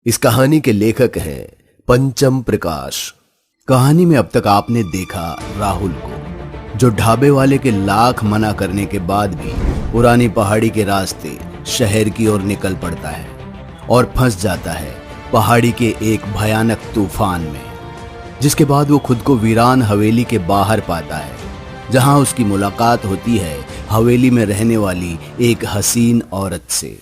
इस कहानी के लेखक हैं पंचम प्रकाश। कहानी में अब तक आपने देखा राहुल को, जो ढाबे वाले के लाख मना करने के बाद भी पुरानी पहाड़ी के रास्ते शहर की ओर निकल पड़ता है और फंस जाता है पहाड़ी के एक भयानक तूफान में, जिसके बाद वो खुद को वीरान हवेली के बाहर पाता है, जहां उसकी मुलाकात होती है हवेली में रहने वाली एक हसीन औरत से,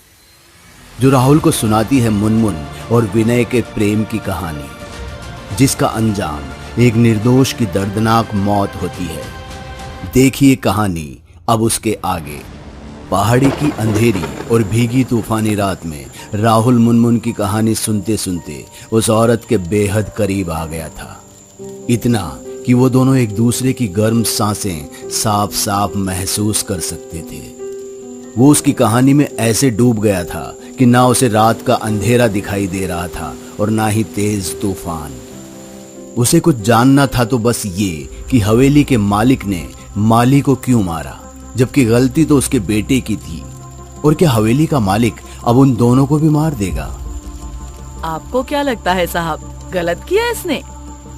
जो राहुल को सुनाती है मुनमुन और विनय के प्रेम की कहानी, जिसका अंजाम एक निर्दोष की दर्दनाक मौत होती है। देखिए कहानी अब उसके आगे। पहाड़ी की अंधेरी और भीगी तूफानी रात में राहुल मुनमुन की कहानी सुनते सुनते उस औरत के बेहद करीब आ गया था, इतना कि वो दोनों एक दूसरे की गर्म सांसें साफ साफ महसूस कर सकते थे। वो उसकी कहानी में ऐसे डूब गया था कि ना उसे रात का अंधेरा दिखाई दे रहा था और ना ही तेज तूफान। उसे कुछ जानना था तो बस ये कि हवेली के मालिक ने माली को क्यों मारा, जबकि गलती तो उसके बेटे की थी, और क्या हवेली का मालिक अब उन दोनों को भी मार देगा। आपको क्या लगता है साहब, गलत किया इसने?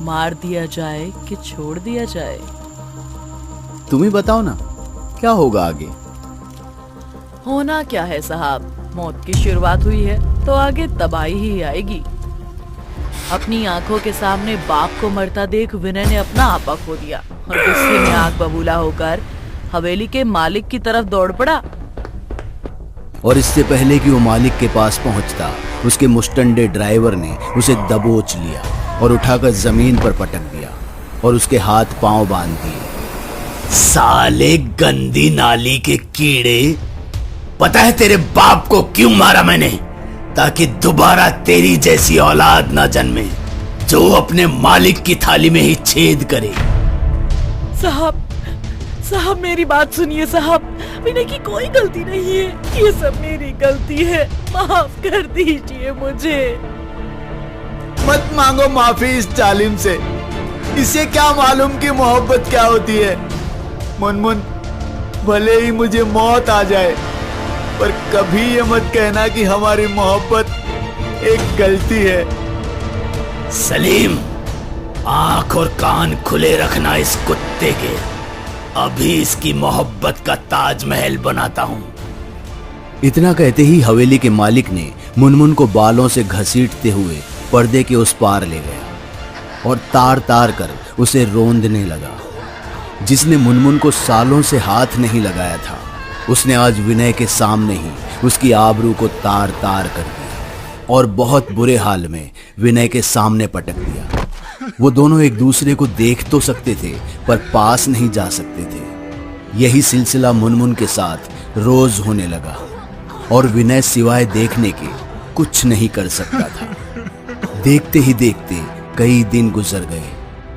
मार दिया जाए कि छोड़ दिया जाए? तुम ही बताओ ना, क्या होगा आगे? होना क्या है साहब, मौत की शुरुआत हुई है तो आगे तबाही ही आएगी। अपनी आंखों के सामने बाप को मरता देख विनय ने अपना आपा खो दिया और गुस्से में आग बबूला होकर हवेली के मालिक की तरफ दौड़ पड़ा। और इससे पहले कि वो मालिक के पास पहुंचता, उसके मुस्टंडे ड्राइवर ने उसे दबोच लिया और उठाकर जमीन पर पटक दिया और उसके हाथ पांव बांध दिए। साले गंदी नाली के कीड़े, पता है तेरे बाप को क्यों मारा मैंने? ताकि दोबारा तेरी जैसी औलाद ना जन्मे, जो अपने मालिक की थाली में ही छेद करे। साहब मेरी बात सुनिए साहब, विनय की कोई गलती नहीं है, ये सब मेरी गलती है, माफ कर दीजिए मुझे। मत मांगो माफी इस जालिम से, इसे क्या मालूम कि मोहब्बत क्या होती है। मुनमुन, भले ही मुझे मौत आ जाए, पर कभी ये मत कहना कि हमारी मोहब्बत एक गलती है। सलीम, आंख और कान खुले रखना इस कुत्ते के, अभी इसकी मोहब्बत का ताजमहल बनाता हूं। इतना कहते ही हवेली के मालिक ने मुनमुन को बालों से घसीटते हुए पर्दे के उस पार ले गया और तार तार कर उसे रोंदने लगा। जिसने मुनमुन को सालों से हाथ नहीं लगाया था, उसने आज विनय के सामने ही उसकी आबरू को तार तार कर दिया और बहुत बुरे हाल में विनय के सामने पटक दिया। वो दोनों एक दूसरे को देख तो सकते थे, पर पास नहीं जा सकते थे। यही सिलसिला मुनमुन के साथ रोज होने लगा और विनय सिवाय देखने के कुछ नहीं कर सकता था। देखते ही देखते कई दिन गुजर गए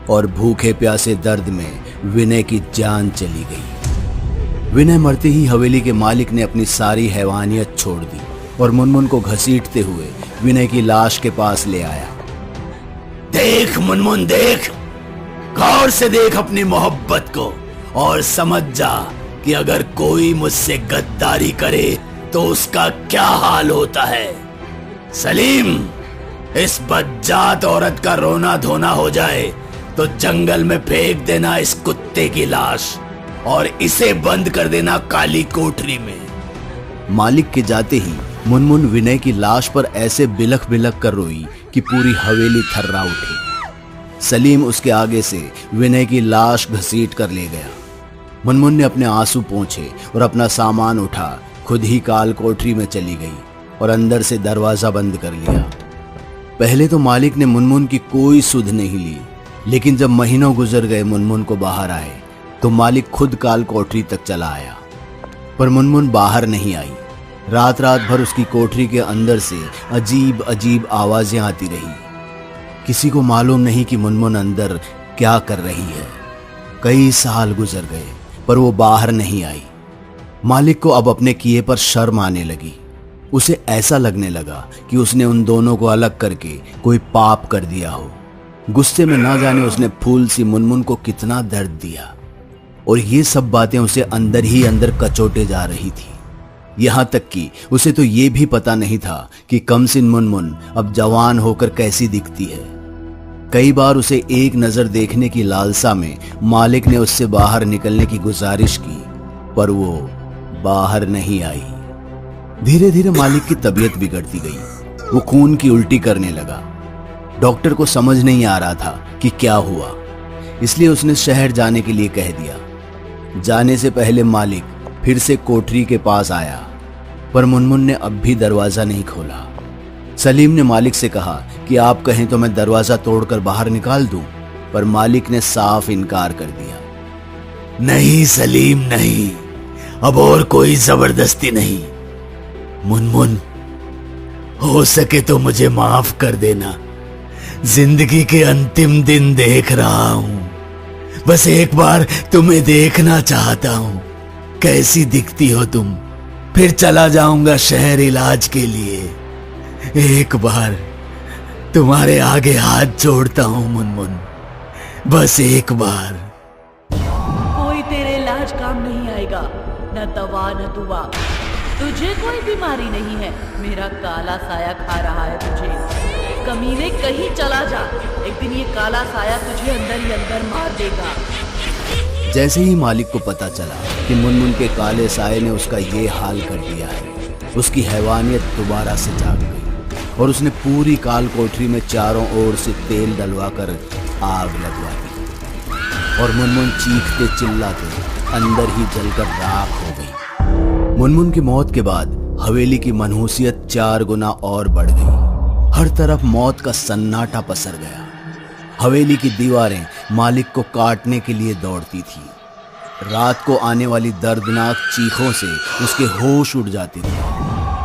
और भूखे प्यासे दर्द में विनय की जान चली गई। विनय मरते ही हवेली के मालिक ने अपनी सारी हैवानियत छोड़ दी और मुनमुन को घसीटते हुए विनय की लाश के पास ले आया। देख मुनमुन, देख, गौर से देख अपनी मोहब्बत को और समझ जा कि अगर कोई मुझसे गद्दारी करे तो उसका क्या हाल होता है। सलीम, इस बज्जात औरत का रोना धोना हो जाए तो जंगल में फेंक देना इस कुत्ते की लाश और इसे बंद कर देना काली कोठरी में। मालिक के जाते ही मुनमुन विनय की लाश पर ऐसे बिलख बिलख कर रोई कि पूरी हवेली थर्रा उठी। सलीम उसके आगे से विनय की लाश घसीट कर ले गया। मुनमुन ने अपने आंसू पोंछे और अपना सामान उठा खुद ही काल कोठरी में चली गई और अंदर से दरवाजा बंद कर लिया। पहले तो मालिक ने मुनमुन की कोई सुध नहीं ली, लेकिन जब महीनों गुजर गए मुनमुन को बाहर आए तो मालिक खुद काल कोठरी तक चला आया, पर मुनमुन बाहर नहीं आई। रात रात भर उसकी कोठरी के अंदर से अजीब अजीब आवाजें आती रही। किसी को मालूम नहीं कि मुनमुन अंदर क्या कर रही है। कई साल गुजर गए पर वो बाहर नहीं आई। मालिक को अब अपने किए पर शर्म आने लगी। उसे ऐसा लगने लगा कि उसने उन दोनों को अलग करके कोई पाप कर दिया हो। गुस्से में ना जाने उसने फूल सी मुनमुन को कितना दर्द दिया, और ये सब बातें उसे अंदर ही अंदर कचोटे जा रही थी। यहाँ तक कि उसे तो ये भी पता नहीं था कि कमसिन मुनमुन अब जवान होकर कैसी दिखती है। कई बार उसे एक नजर देखने की लालसा में मालिक ने उससे बाहर निकलने की गुजारिश की, पर वो बाहर नहीं आई। धीरे धीरे मालिक की तबीयत बिगड़ती गई। वो खून की उल्टी करने लगा। डॉक्टर को समझ नहीं आ रहा था कि क्या हुआ, इसलिए उसने शहर जाने के लिए कह दिया। जाने से पहले मालिक फिर से कोठरी के पास आया, पर मुनमुन ने अब भी दरवाजा नहीं खोला। सलीम ने मालिक से कहा कि आप कहें तो मैं दरवाजा तोड़कर बाहर निकाल दूं, पर मालिक ने साफ इनकार कर दिया। नहीं सलीम नहीं, अब और कोई जबरदस्ती नहीं। मुनमुन, हो सके तो मुझे माफ कर देना। जिंदगी के अंतिम दिन देख रहा हूं, बस एक बार तुम्हें देखना चाहता हूं। कैसी दिखती हो तुम, फिर चला जाऊंगा शहर इलाज के लिए। एक बार तुम्हारे आगे हाथ जोड़ता हूं मुनमुन, बस एक बार। कोई तेरे इलाज काम नहीं आएगा, न दवा न दुआ। तुझे कोई बीमारी नहीं है, मेरा काला साया खा रहा है तुझे। कमीने कहीं चला जा, एक दिन ये काला साया तुझे अंदर ही अंदर मार देगा। जैसे ही मालिक को पता चला कि मुनमुन के काले साये ने उसका ये हाल कर दिया है, उसकी हैवानियत दोबारा से जाग गई और उसने पूरी काल कोठरी में चारों ओर से तेल डलवाकर आग लगवा दी और मुनमुन चीखते चिल्लाते अंदर ही जलकर राख हो गई। मुनमुन की मौत के बाद हवेली की मनहूसियत 4 गुना और बढ़ गई। हर तरफ मौत का सन्नाटा पसर गया। हवेली की दीवारें मालिक को काटने के लिए दौड़ती थी। रात को आने वाली दर्दनाक चीखों से उसके होश उड़ जाते थे।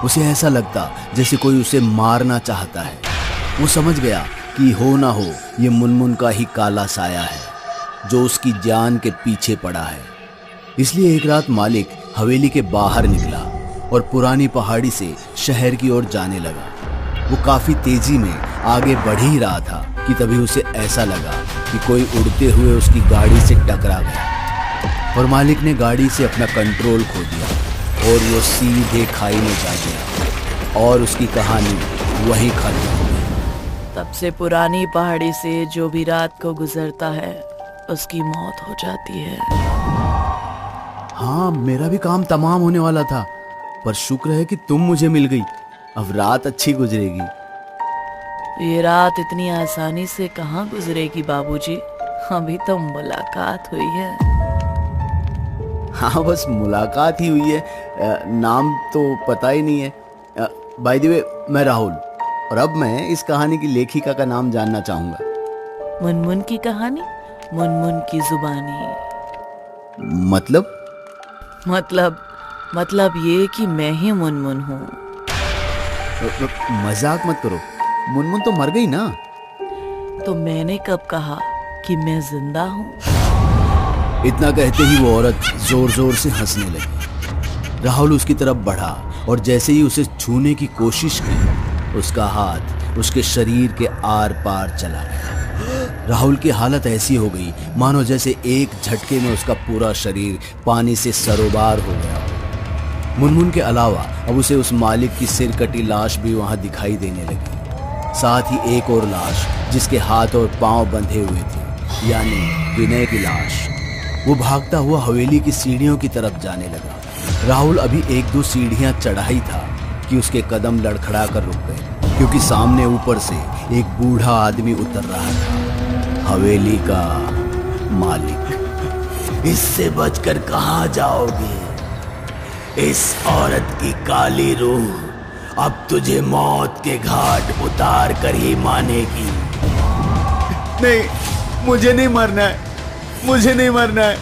उसे ऐसा लगता जैसे कोई उसे मारना चाहता है। वो समझ गया कि हो ना हो ये मुनमुन का ही काला साया है जो उसकी जान के पीछे पड़ा है। इसलिए एक रात मालिक हवेली के बाहर निकला और पुरानी पहाड़ी से शहर की ओर जाने लगा। वो काफी तेजी में आगे बढ़ ही रहा था कि तभी उसे ऐसा लगा कि कोई उड़ते हुए उसकी गाड़ी से टकरा गया और मालिक ने गाड़ी से अपना कंट्रोल खो दिया और वो सीधे खाई में जा गया और उसकी कहानी वहीं खत्म हो गई। तब से पुरानी पहाड़ी से जो भी रात को गुजरता है उसकी मौत हो जाती है। हाँ, मेरा भी काम तमाम होने वाला था, पर शुक्र है कि तुम मुझे मिल गई। अब रात अच्छी गुजरेगी। ये रात इतनी आसानी से कहाँ गुजरेगी बाबूजी, अभी तो मुलाकात हुई है। हाँ, बस मुलाकात ही हुई है, नाम तो पता ही नहीं है। बाय द वे, मैं राहुल और अब मैं इस कहानी की लेखिका का नाम जानना चाहूंगा। मुनमुन की कहानी, मुनमुन की जुबानी। मतलब ये कि मैं ही मुनमुन हूँ। मजाक मत करो, मुनमुन तो मर गई ना। तो मैंने कब कहा कि मैं जिंदा हूँ? इतना कहते ही वो औरत जोर जोर से हंसने लगी। राहुल उसकी तरफ बढ़ा और जैसे ही उसे छूने की कोशिश की, उसका हाथ उसके शरीर के आर पार चला गया। राहुल की हालत ऐसी हो गई मानो जैसे एक झटके में उसका पूरा शरीर पानी से सरोबार हो गया। मुनमुन के अलावा अब उसे उस मालिक की सिर कटी लाश भी वहां दिखाई देने लगी, साथ ही एक और लाश जिसके हाथ और पांव बंधे हुए थे, यानी विनय की लाश। वो भागता हुआ हवेली की सीढ़ियों की तरफ जाने लगा। राहुल अभी 1-2 सीढ़ियां चढ़ा ही था कि उसके कदम लड़खड़ा कर रुक गए, क्योंकि सामने ऊपर से एक बूढ़ा आदमी उतर रहा था, हवेली का मालिक। इससे बचकर कहाँ जाओगे? इस औरत की काली रूह अब तुझे मौत के घाट उतार कर ही मानेगी। नहीं, मुझे नहीं मरना है, मुझे नहीं मरना है।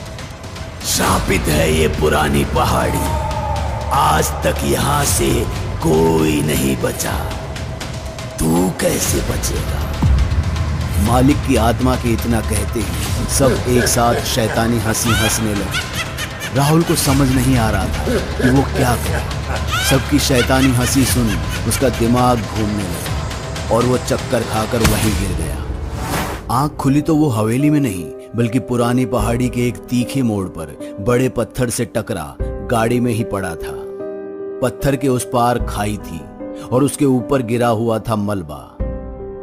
शापित है ये पुरानी पहाड़ी, आज तक यहाँ से कोई नहीं बचा। तू कैसे बचेगा? मालिक की आत्मा के इतना कहते ही सब एक साथ शैतानी हंसी हंसने लगे। राहुल को समझ नहीं आ रहा था कि वो क्या करे। सबकी शैतानी हंसी सुन उसका दिमाग घूमने लगा और वो चक्कर खाकर वहीं गिर गया। आंख खुली तो वो हवेली में नहीं बल्कि पुरानी पहाड़ी के एक तीखे मोड़ पर बड़े पत्थर से टकरा गाड़ी में ही पड़ा था। पत्थर के उस पार खाई थी और उसके ऊपर गिरा हुआ था मलबा।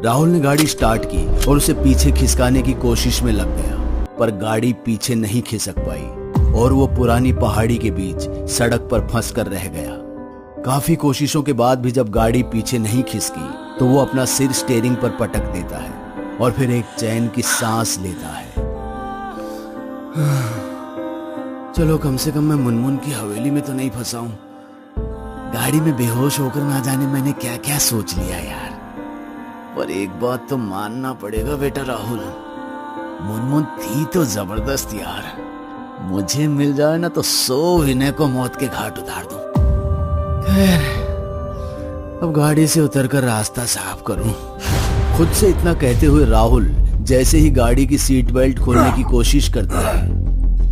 राहुल ने गाड़ी स्टार्ट की और उसे पीछे खिसकाने की कोशिश में लग गया, पर गाड़ी पीछे नहीं खिसक पाई और वो पुरानी पहाड़ी के बीच सड़क पर फंस कर रह गया। काफी कोशिशों के बाद भी जब गाड़ी पीछे नहीं खिसकी तो वो अपना सिर स्टीयरिंग पर पटक देता है और फिर एक चैन की सांस लेता है। चलो कम से कम मैं मुनमुन की हवेली में तो नहीं फंसा हूं। गाड़ी में बेहोश होकर ना जाने मैंने क्या क्या सोच लिया यार। पर एक बात तो मानना पड़ेगा बेटा राहुल, मुनमुन थी तो जबरदस्त यार। मुझे मिल जाए ना तो 100 विनय को मौत के घाट उतार दूं। खैर, अब गाड़ी से उतरकर रास्ता साफ करूं। खुद से इतना कहते हुए राहुल जैसे ही गाड़ी की सीट बेल्ट खोलने की कोशिश करता है,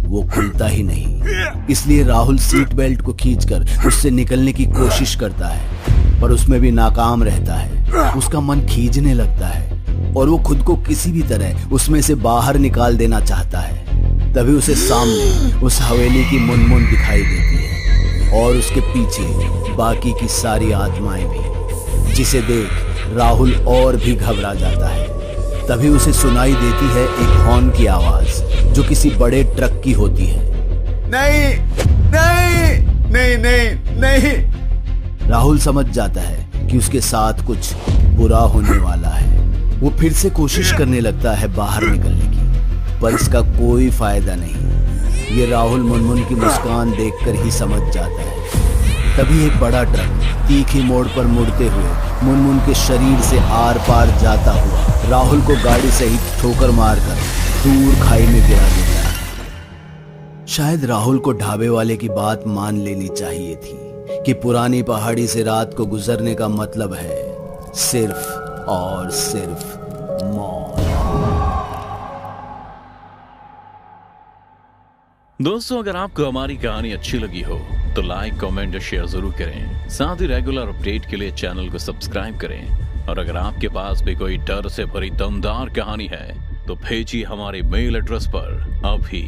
वो खुलता ही नहीं। इसलिए राहुल सीट बेल्ट को खींचकर उससे निकलने की कोशिश करता है, पर उसमें भी नाकाम रहता है। उसका मन खींचने लगता है और वो खुद को किसी भी तरह उसमें से बाहर निकाल देना चाहता है। तभी उसे सामने उस हवेली की मुनमुन दिखाई देती है और उसके पीछे बाकी की सारी आत्माएं भी, जिसे देख राहुल और भी घबरा जाता है। तभी उसे सुनाई देती है एक हॉर्न की आवाज जो किसी बड़े ट्रक की होती है। नहीं नहीं नहीं नहीं नहीं। राहुल समझ जाता है कि उसके साथ कुछ बुरा होने वाला है। वो फिर से कोशिश करने लगता है बाहर निकलने की, पर इसका कोई फायदा नहीं। ये राहुल मुनमुन की मुस्कान देखकर ही समझ जाता है। तभी एक बड़ा ट्रक तीखी मोड़ पर मुड़ते हुए मुनमुन के शरीर से आर पार जाता हुआ राहुल को गाड़ी सहित ठोकर मारकर दूर खाई में गिरा देता है। शायद राहुल को ढाबे वाले की बात मान लेनी चाहिए थी कि पुरानी पहाड़ी से रात को गुजरने का मतलब है सिर्फ और सिर्फ मौत। दोस्तों, अगर आपको हमारी कहानी अच्छी लगी हो तो लाइक, कमेंट और शेयर जरूर करें। साथ ही रेगुलर अपडेट के लिए चैनल को सब्सक्राइब करें। और अगर आपके पास भी कोई डर से भरी दमदार कहानी है तो भेजिए हमारे मेल एड्रेस पर अभी।